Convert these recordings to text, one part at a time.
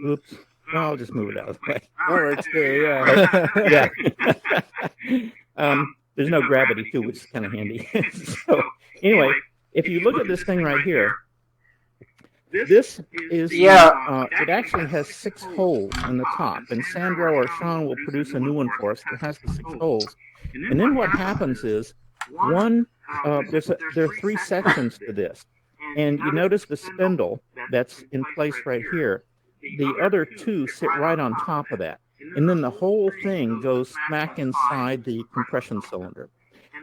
Oops. Well, I'll just move it out of the way. That works too, yeah. Yeah. There's no gravity too, which is kind of handy. So anyway, if you look at this thing right here, this is it actually has 6 holes in the top, and Sandro or Sean will produce a new one for us that has the 6 holes. And then what happens is there are 3 sections to this, and you notice the spindle that's in place right here. The other 2 sit right on top of that, and then the whole thing goes smack inside the compression cylinder.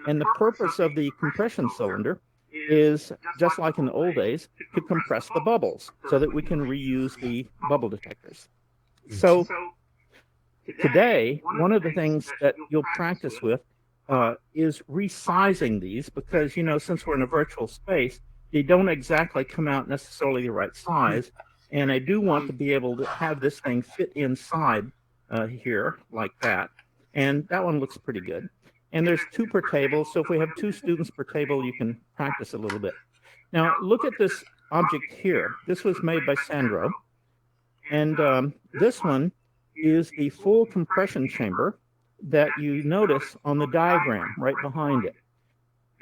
And the purpose of the compression cylinder is, just like in the old days, to compress the bubbles so that we can reuse the bubble detectors. So today, one of the things that you'll practice with is resizing these, because, since we're in a virtual space, they don't exactly come out necessarily the right size. And I do want to be able to have this thing fit inside here like that. And that one looks pretty good. And there's 2 per table, so if we have 2 students per table, you can practice a little bit. Now, look at this object here. This was made by Sandro. And this one is the full compression chamber that you notice on the diagram right behind it.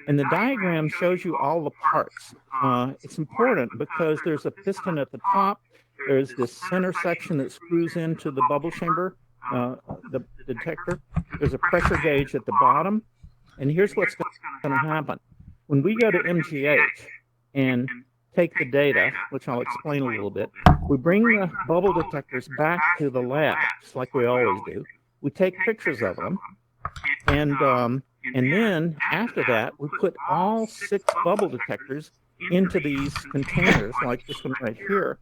And the diagram shows you all the parts. It's important because there's a piston at the top. There's this center section that screws into the bubble chamber, the detector. There's a pressure gauge at the bottom. And here's what's going to happen. When we go to MGH and take the data, which I'll explain a little bit, we bring the bubble detectors back to the lab, just like we always do. We take pictures of them, and then after that, we put all 6 bubble detectors into these containers, like this one right here,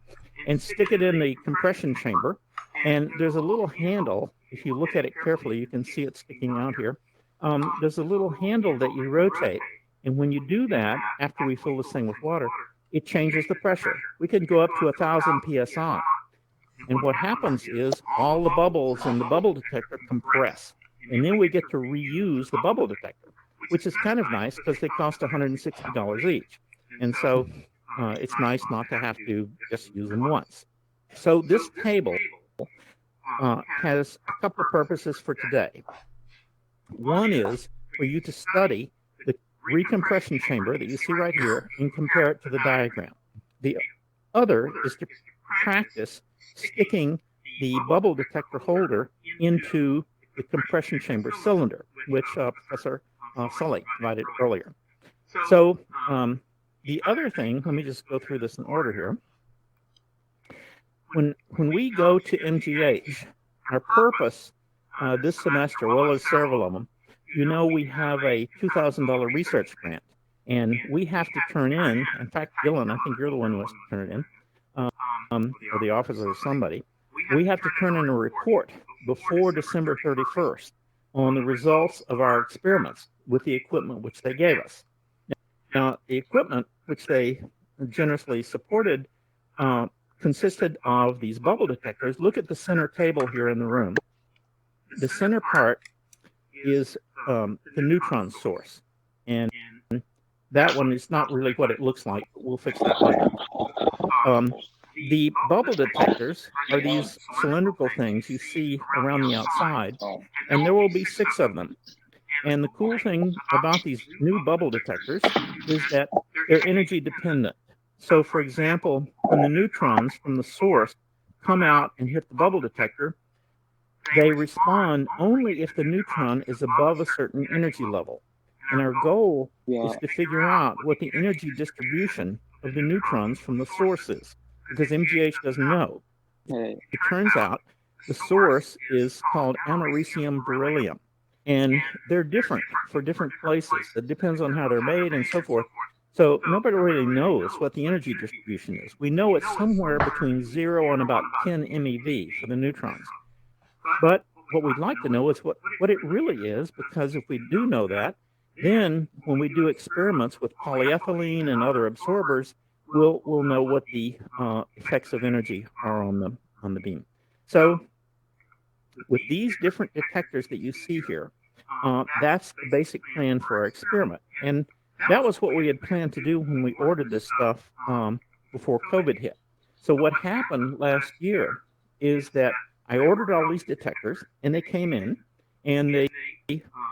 and stick it in the compression chamber. And there's a little handle. If you look at it carefully, you can see it sticking out here. There's a little handle that you rotate. And when you do that, after we fill this thing with water, it changes the pressure. We can go up to 1,000 psi. And what happens is all the bubbles in the bubble detector compress. And then we get to reuse the bubble detector, which is kind of nice because they cost $160 each. And so it's nice not to have to just use them once. So this table has a couple of purposes for today. One is for you to study the recompression chamber that you see right here and compare it to the diagram. The other is to practice sticking the bubble detector holder into the compression chamber cylinder, which Professor Sully provided earlier. So the other thing, let me just go through this in order here. When we go to MGH, our purpose this semester, well, there's several of them. We have a $2,000 research grant, and we have to turn in fact, Dylan, I think you're the one who has to turn it in, or the office or somebody. We have to turn in a report before December 31st on the results of our experiments with the equipment which they gave us. Now, the equipment which they generously supported consisted of these bubble detectors. Look at the center table here in the room. The center part is the neutron source, and that one is not really what it looks like, but we'll fix that later. The bubble detectors are these cylindrical things you see around the outside, and there will be 6 of them. And the cool thing about these new bubble detectors is that they're energy dependent. So, for example, when the neutrons from the source come out and hit the bubble detector, they respond only if the neutron is above a certain energy level. And our goal is to figure out what the energy distribution of the neutrons from the source is, because MGH doesn't know. It turns out the source is called americium beryllium, and they're different for different places. It depends on how they're made and so forth. So nobody really knows what the energy distribution is. We know it's somewhere between 0 and about 10 MeV for the neutrons. But what we'd like to know is what it really is, because if we do know that, then when we do experiments with polyethylene and other absorbers, we'll know what the effects of energy are on the beam. So with these different detectors that you see here, that's the basic plan for our experiment. And that was what we had planned to do when we ordered this stuff before COVID hit. So what happened last year is that I ordered all these detectors, and they came in, and they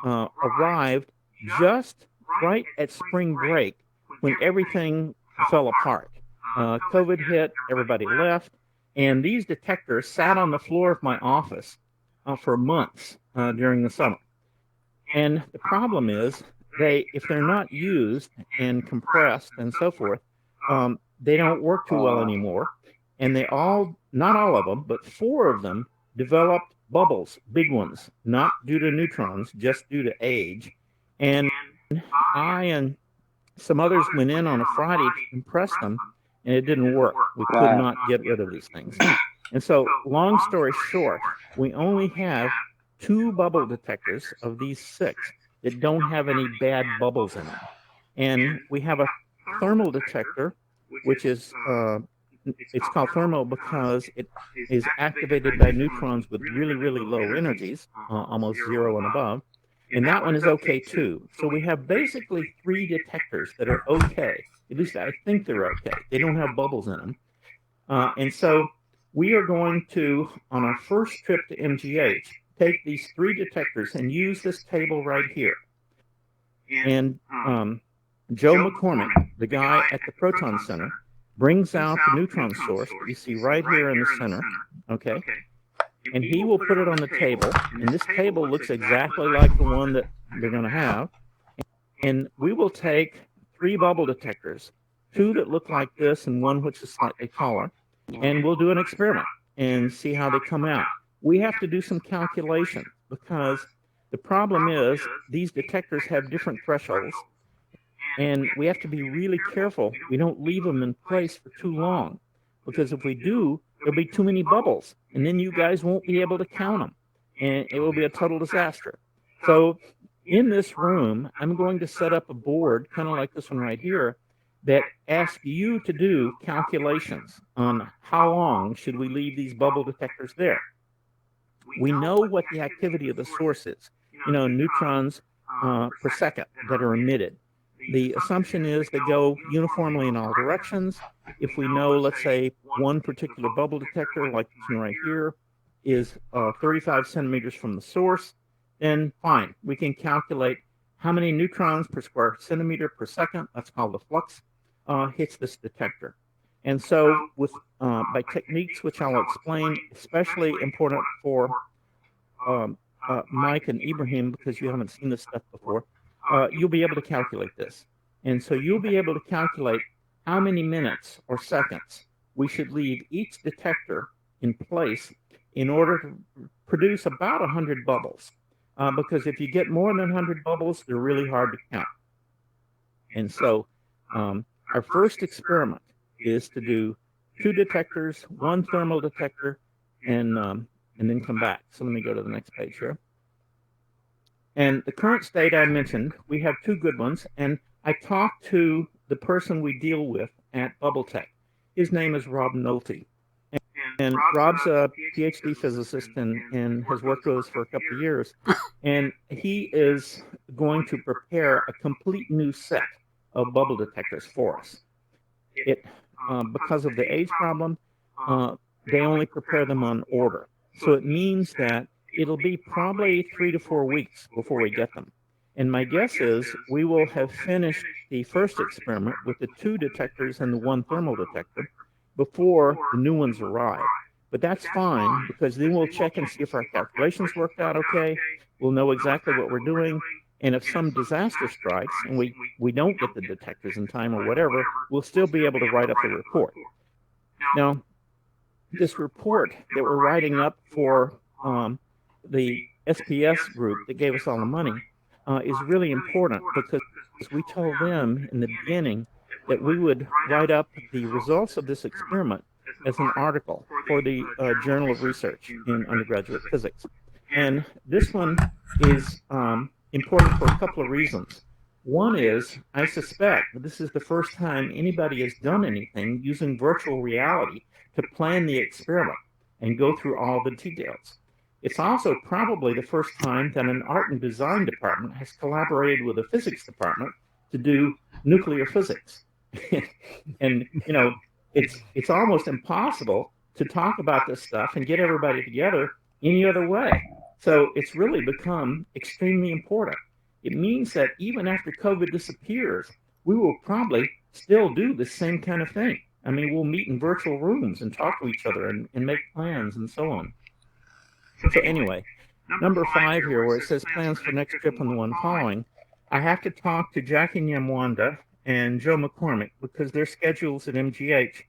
arrived just right at spring break when everything fell apart. COVID hit, everybody left, and these detectors sat on the floor of my office for months during the summer. And the problem is, if they're not used and compressed and so forth, they don't work too well anymore. And not all of them, but four of them developed bubbles, big ones, not due to neutrons, just due to age. And I and some others went in on a Friday to compress them, and it didn't work. We could not get rid of these things. And so, long story short, we only have 2 bubble detectors of these 6 that don't have any bad bubbles in them. And we have a thermal detector, which is it's called thermal because it is activated by neutrons with really, really low energies, almost 0 and above. And that one is okay too. So we have basically 3 detectors that are okay. At least I think they're okay. They don't have bubbles in them. And so we are going to, on our first trip to MGH, take these 3 detectors and use this table right here. And Joe McCormick, the guy at the Proton Center, brings out the neutron source that you see right here in the center, okay? And he will put it on the table, and this table looks exactly like the one that they're going to have. And we will take 3 bubble detectors, 2 that look like this and 1 which is slightly taller, and we'll do an experiment and see how they come out. We have to do some calculation because the problem is these detectors have different thresholds, and we have to be really careful we don't leave them in place for too long, because if we do, there'll be too many bubbles, and then you guys won't be able to count them, and it will be a total disaster. So in this room, I'm going to set up a board, kind of like this one right here, that asks you to do calculations on how long should we leave these bubble detectors there. We know what the activity of the source is, neutrons per second that are emitted. The assumption is they go uniformly in all directions. If we know, let's say, one particular bubble detector, like this one right here, is 35 centimeters from the source, then fine. We can calculate how many neutrons per square centimeter per second, that's called the flux, hits this detector. And so by techniques which I'll explain, especially important for Mike and Ibrahim, because you haven't seen this stuff before, you'll be able to calculate this. And so you'll be able to calculate how many minutes or seconds we should leave each detector in place in order to produce about 100 bubbles. Because if you get more than 100 bubbles, they're really hard to count. And so our first experiment is to do 2 detectors, 1 thermal detector, and then come back. So let me go to the next page here. And the current state I mentioned, we have 2 good ones, and I talked to the person we deal with at BubbleTech. His name is Rob Nolte. And Rob's a PhD physicist and has worked with us for a couple of years. And he is going to prepare a complete new set of bubble detectors for us. Because of the age problem, they only prepare them on order. So it means that it'll be probably 3 to 4 weeks before we get them. And my guess is we will have finished the first experiment with the 2 detectors and the 1 thermal detector before the new ones arrive. But that's fine, because then we'll check and see if our calculations worked out okay. We'll know exactly what we're doing. And if some disaster strikes and we don't get the detectors in time or whatever, we'll still be able to write up the report. Now, this report that we're writing up for the SPS group that gave us all the money is really important, because we told them in the beginning that we would write up the results of this experiment as an article for the Journal of Research in Undergraduate Physics. And this one is important for a couple of reasons. One is, I suspect this is the first time anybody has done anything using virtual reality to plan the experiment and go through all the details. It's also probably the first time that an art and design department has collaborated with a physics department to do nuclear physics. And, it's almost impossible to talk about this stuff and get everybody together any other way. So it's really become extremely important. It means that even after COVID disappears, we will probably still do the same kind of thing. I mean, we'll meet in virtual rooms and talk to each other and make plans and so on. So anyway, number 5 here, where it says plans for next trip and the one following, I have to talk to Jackie Nyamwanda and Joe McCormick because their schedules at MGH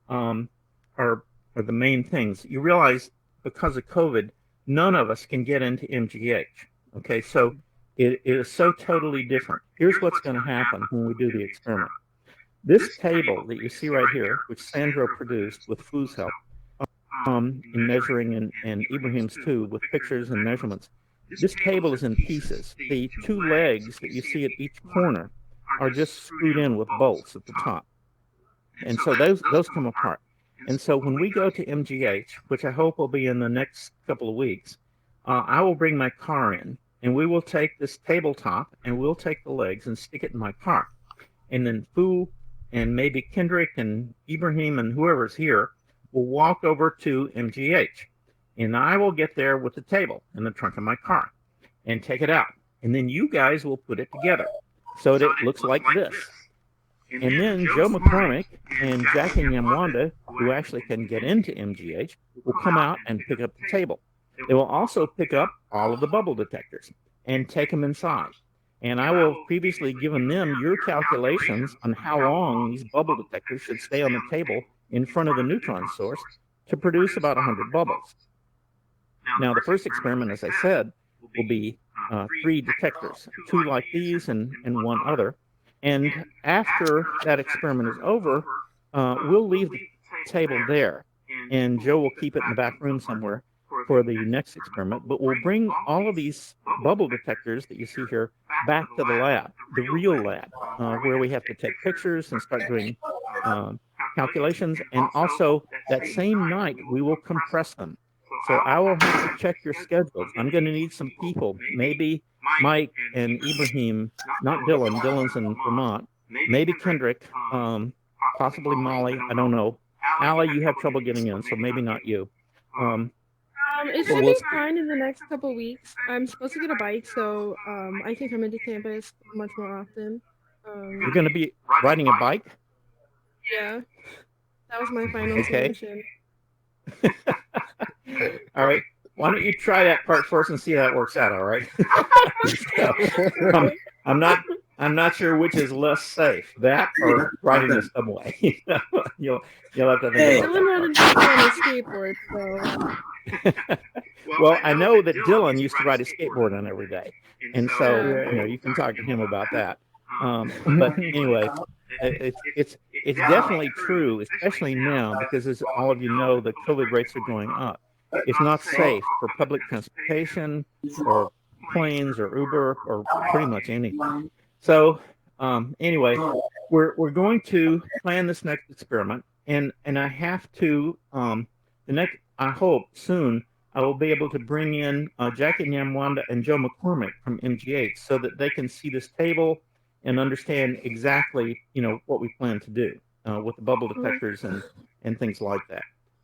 are the main things. You realize because of COVID, none of us can get into MGH. Okay, so it is so totally different. Here's what's going to happen when we do the experiment. This table that you see right here, which Sandro produced with Fu's help, in measuring and Ibrahim's too, with pictures and measurements, this table is in pieces. The 2 legs that you see at each corner are just screwed in with bolts at the top. And so those come apart. And so when we go to MGH, which I hope will be in the next couple of weeks, I will bring my car in, and we will take this tabletop, and we'll take the legs and stick it in my car. And then Fu and maybe Kendrick and Ibrahim and whoever's here will walk over to MGH. And I will get there with the table in the trunk of my car and take it out. And then you guys will put it together so that it looks like this. And then Joe McCormick and Jackie Nyamwanda, who actually can get into MGH, will come out and pick up the table. They will also pick up all of the bubble detectors and take them inside. And I will previously given them your calculations on how long these bubble detectors should stay on the table in front of the neutron source to produce about 100 bubbles. Now, the first experiment, as I said, will be 3 detectors, 2 like these and 1 other. And after that experiment is over, we'll leave the table there, and Joe will keep it in the back room somewhere for the next experiment. But we'll bring all of these bubble detectors that you see here back to the lab, the real lab, where we have to take pictures and start doing calculations. And also, that same night, we will compress them. So I will have to check your schedules. I'm going to need some people, maybe Mike and Ibrahim, not Dylan. Dylan's in Vermont. Maybe Kendrick, possibly Molly. I don't know. Allie, you have trouble getting in, so maybe not you. It should be fine in the next couple weeks. I'm supposed to get a bike, so I can come into campus much more often. You're going to be riding a bike? Yeah. That was my final solution. All right. Why don't you try that part first and see how it works out, all right? I'm not sure which is less safe, that or riding the subway. You'll have to think about Dylan that. Dylan rode a skateboard, so. Well, I know that Dylan used to ride a skateboard on every day, and so you can talk to him about that. But anyway, it's definitely true, especially now, because as all of you know, the COVID rates are going up. It's not safe for public transportation or planes or Uber or pretty much anything. So anyway, we're going to plan this next experiment, and I have to I hope soon I will be able to bring in Jackie Nyamwanda and Joe McCormick from MGH so that they can see this table and understand exactly what we plan to do with the bubble detectors and things like that.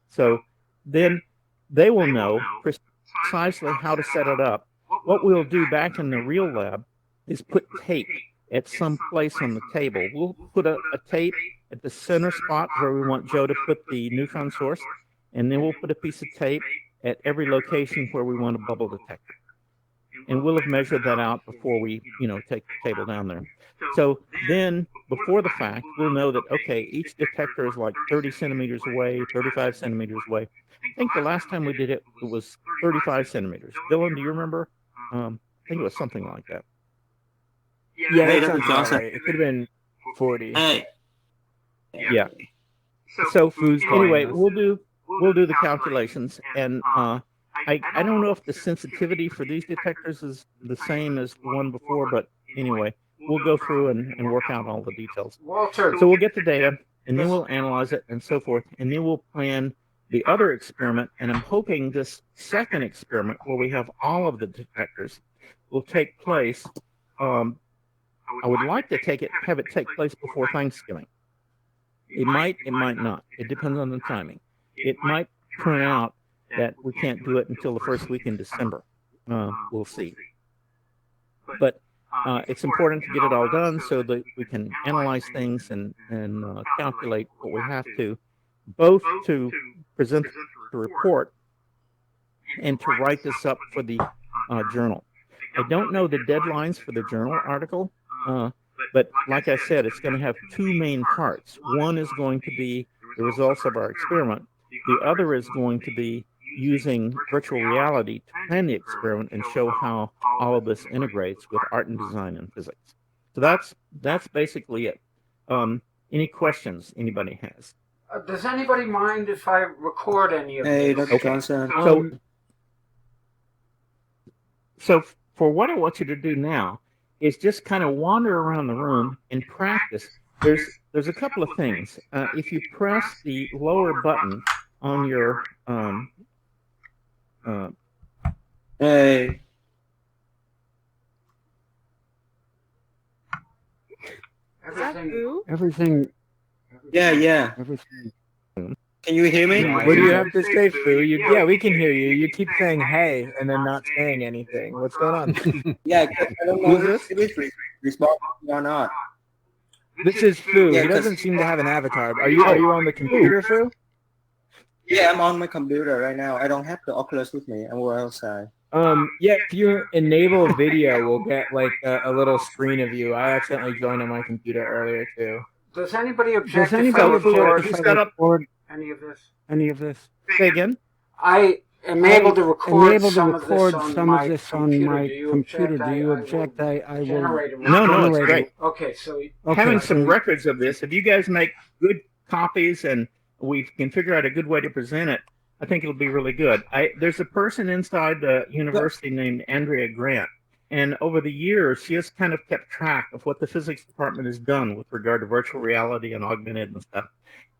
So then they will know precisely how to set it up. What we'll do back in the real lab is put tape at some place on the table. We'll put a tape at the center spot where we want Joe to put the neutron source, and then we'll put a piece of tape at every location where we want a bubble detector. And we'll have measured that out before we, take the table down there. So then, before the fact, we'll know that, okay, each detector is like 30 centimeters away, 35 centimeters away. I think the last time we did it, it was 35 centimeters. Dylan, do you remember? I think it was something like that. Yeah, that sounds awesome. Right. It could have been 40. Yeah. So anyway, we'll do the calculations, and I don't know if the sensitivity for these detectors is the same as the one before, but anyway, we'll go through and work out all the details. So we'll get the data, and then we'll analyze it and so forth, and then we'll plan the other experiment, and I'm hoping this second experiment, where we have all of the detectors, will take place. I would like to have it take place before Thanksgiving. It might not. It depends on the timing. It might turn out that we can't do it until the first week in December. We'll see. But it's important to get it all done so that we can analyze things and calculate what we have to, both to present the report and to write this up for the journal. I don't know the deadlines for the journal article, but like I said, it's going to have two main parts. One is going to be the results of our experiment. The other is going to be using virtual reality to plan the experiment and show how all of this integrates with art and design and physics. So that's basically it. Any questions anybody has? Does anybody mind if I record any of this? Hey, Dr. Johnson. So for what I want you to do now is just kind of wander around the room and practice. There's a couple of things. If you press the lower button on your Hey. Everything. Yeah. Everything. Can you hear me? What do you have to say, Fu? Yeah, we can hear you. You keep saying "hey" and then not saying anything. What's going on? Yeah, I don't know if it's responding or not. This is Fu. Yeah, He doesn't seem to have an avatar. Are you on the computer, Fu? Yeah, I'm on my computer right now. I don't have the Oculus with me. We're outside. Yeah, if you enable video, we'll get like a little screen of you. I accidentally joined on my computer earlier too. Does anybody object if I record any of this? Say again? I am able to record some some of this on my computer. Do you object? I will. No, it's great. Okay, so Having some records of this, if you guys make good copies and we can figure out a good way to present it, I think it'll be really good. There's a person inside the university named Andrea Grant, and over the years, she has kind of kept track of what the physics department has done with regard to virtual reality and augmented and stuff.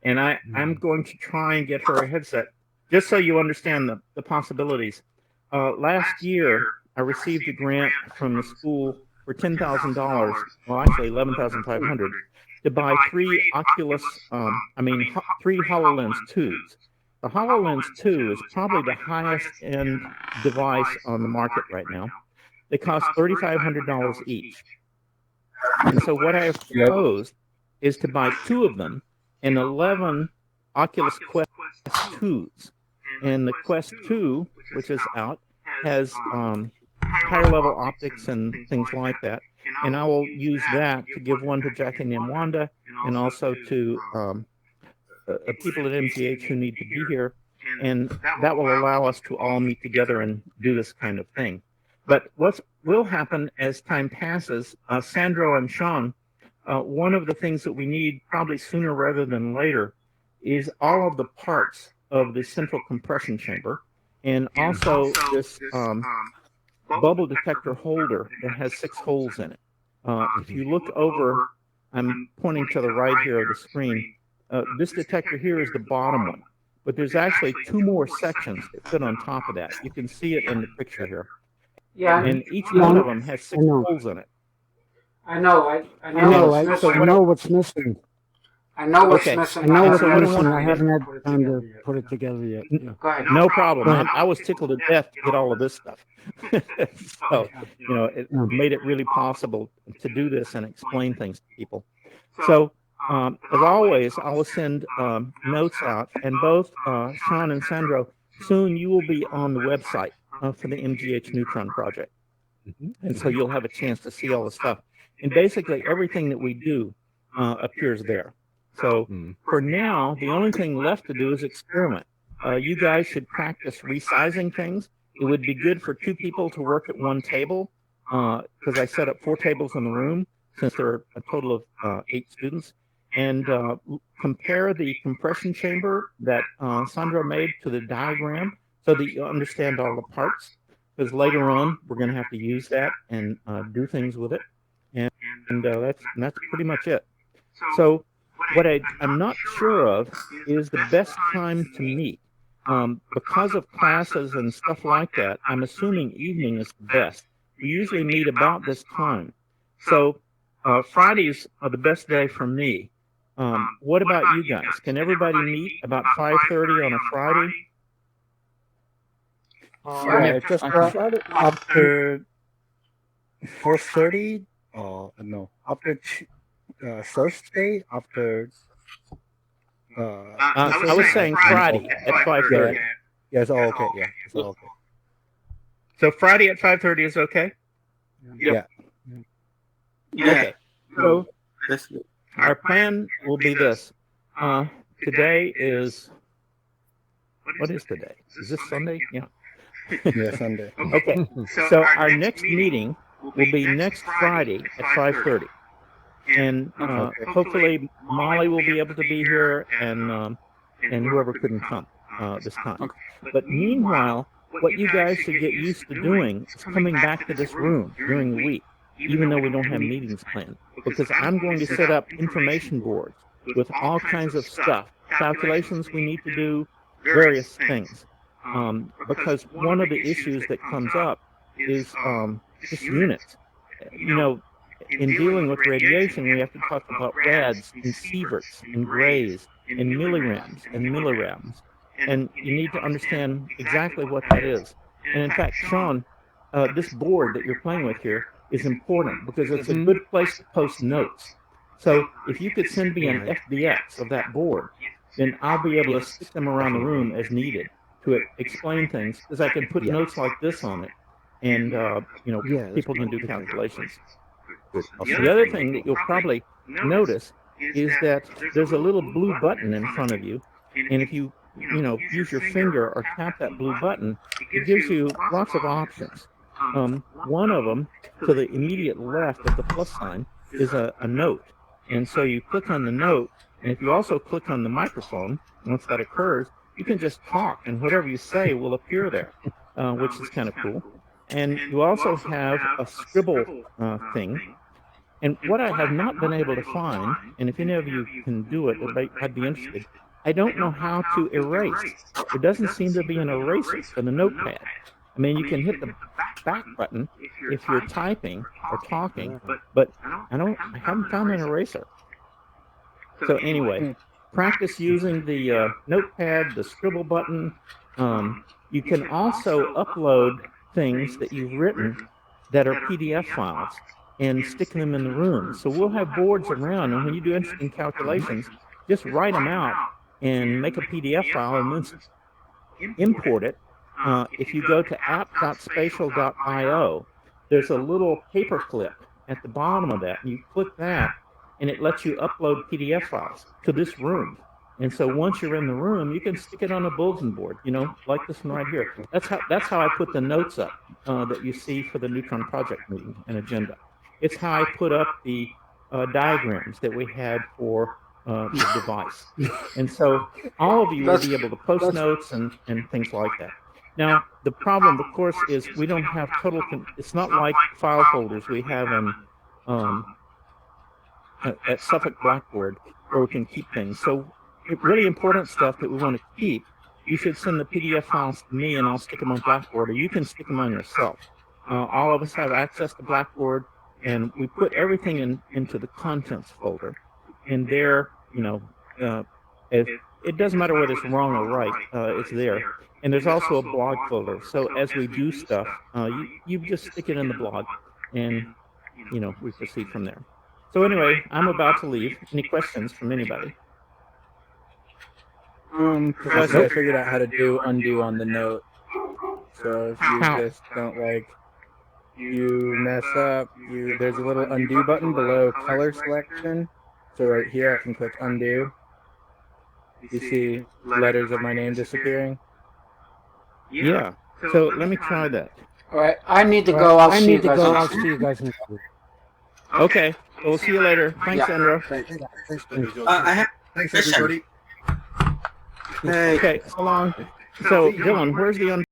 And I'm going to try and get her a headset, just so you understand the possibilities. Last year, I received a grant from the school for $10,000, well, actually $11,500, to buy three HoloLens 2s. The HoloLens 2 is probably the highest end device on the market right now. They cost $3,500 each. And so what I have proposed is to buy two of them and 11 Oculus Quest 2s. And the Quest 2, which is out, has higher level optics and things like that. And I will use that to give one to Jackie and Wanda and also to people at MGH who need to be here. And that will allow us to all meet together and do this kind of thing. But what will happen as time passes, Sandro and Sean, one of the things that we need probably sooner rather than later is all of the parts of the central compression chamber and also this bubble detector holder that has 6 holes in it. If you look over, I'm pointing to the right here of the screen, this detector here is the bottom one, but there's actually 2 more sections that fit on top of that. You can see it in the picture here. yeah, And each one of them has 6 holes in it. I know. I know what's missing. I know what's Okay. missing. I know what's So what do you missing. want I to haven't had time to put it together yet. Yeah. Go ahead. No problem. I was tickled to death to get all of this stuff. So, it made it really possible to do this and explain things to people. So, as always, I will send notes out, and both Sean and Sandro, soon you will be on the website for the MGH Neutron Project. And so you'll have a chance to see all the stuff. And basically everything that we do appears there. So for now, the only thing left to do is experiment. You guys should practice resizing things. It would be good for 2 people to work at one table because I set up 4 tables in the room since there are a total of 8 students. And compare the compression chamber that Sandro made to the diagram so that you understand all the parts. Because later on, we're going to have to use that and do things with it. And that's pretty much it. So what I'm not sure of is the best time to meet. Because of classes and stuff like that, I'm assuming evening is the best. We usually meet about this time. So Fridays are the best day for me. What about you guys? Can everybody meet about 5:30 on a Friday? Yeah, just after 4:30. No, after Thursday after. I was saying Friday at 5:30. Yeah, it's all okay. Yeah, it's all okay. So Friday at 5:30 is okay? Yeah. Okay. So That's good. our plan will be this. Today is, what is today? Is this Sunday? Yeah. Yeah, Sunday. Okay. So our next meeting will be next Friday at 5:30. And hopefully Molly will be able to be here and whoever couldn't come this time. But meanwhile, what you guys should get used to doing is coming back to this room during the week, even though we don't have meetings planned, because I'm going to set up information boards with all kinds of stuff, calculations we need to do, various things. Because one of the issues that comes up is just units. You know, in dealing with radiation, we have to talk about rads and sieverts and grays and millirams and millirams. And you need to understand exactly what that is. And in fact, Sean, this board that you're playing with here is important because it's a good place to post notes. So if you could send me an FBX of that board, then I'll be able to stick them around the room as needed to explain things, because I can put notes like this on it, and people can do calculations. The other thing that you'll probably notice is that there's a little blue button in front of you, and if you use your finger or tap that blue button, it gives you lots of options. One of them, to the immediate left of the plus sign, is a note, and so you click on the note, and if you also click on the microphone, once that occurs, you can just talk, and whatever you say will appear there, which is kind of cool. And you also have a scribble thing. And what I have not been able to find, and if any of you can do it, I'd be interested. I don't know how to erase. There doesn't seem to be an eraser for the notepad. I mean, you can hit the back button if you're typing or talking, but I haven't found an eraser. So anyway, practice using the notepad, the scribble button. You can also upload things that you've written that are PDF files and stick them in the room. So we'll have boards around, and when you do interesting calculations, just write them out and make a PDF file and then import it. If you go to app.spatial.io, there's a little paper clip at the bottom of that, and you click that, and it lets you upload PDF files to this room. And so once you're in the room, you can stick it on a bulletin board, like this one right here. That's how I put the notes up that you see for the Neutron Project meeting and agenda. It's how I put up the diagrams that we had for the device. And so all of you will be able to post notes and things like that. Now, the problem, of course, is we don't have total, it's not like file folders we have in at Suffolk Blackboard where we can keep things. So really important stuff that we want to keep, you should send the PDF files to me and I'll stick them on Blackboard, or you can stick them on yourself. All of us have access to Blackboard, and we put everything into the contents folder. And there, it doesn't matter whether it's wrong or right, it's there. And there's also a blog folder. So as we do stuff, you just stick it in the blog, and we proceed from there. So anyway, I'm about to leave. Any questions from anybody? Professor, I figured out how to do undo on the note. So if you just don't you mess up, there's a little undo button below color selection. So right here I can click undo. You see letters of my name disappearing? Yeah. So let me try that. All right, I need to go. I'll see you guys. Okay. We'll see you later. Thanks, Andrew. I have Thanks, everybody. Hey. Okay, so long. So, Dylan, where's the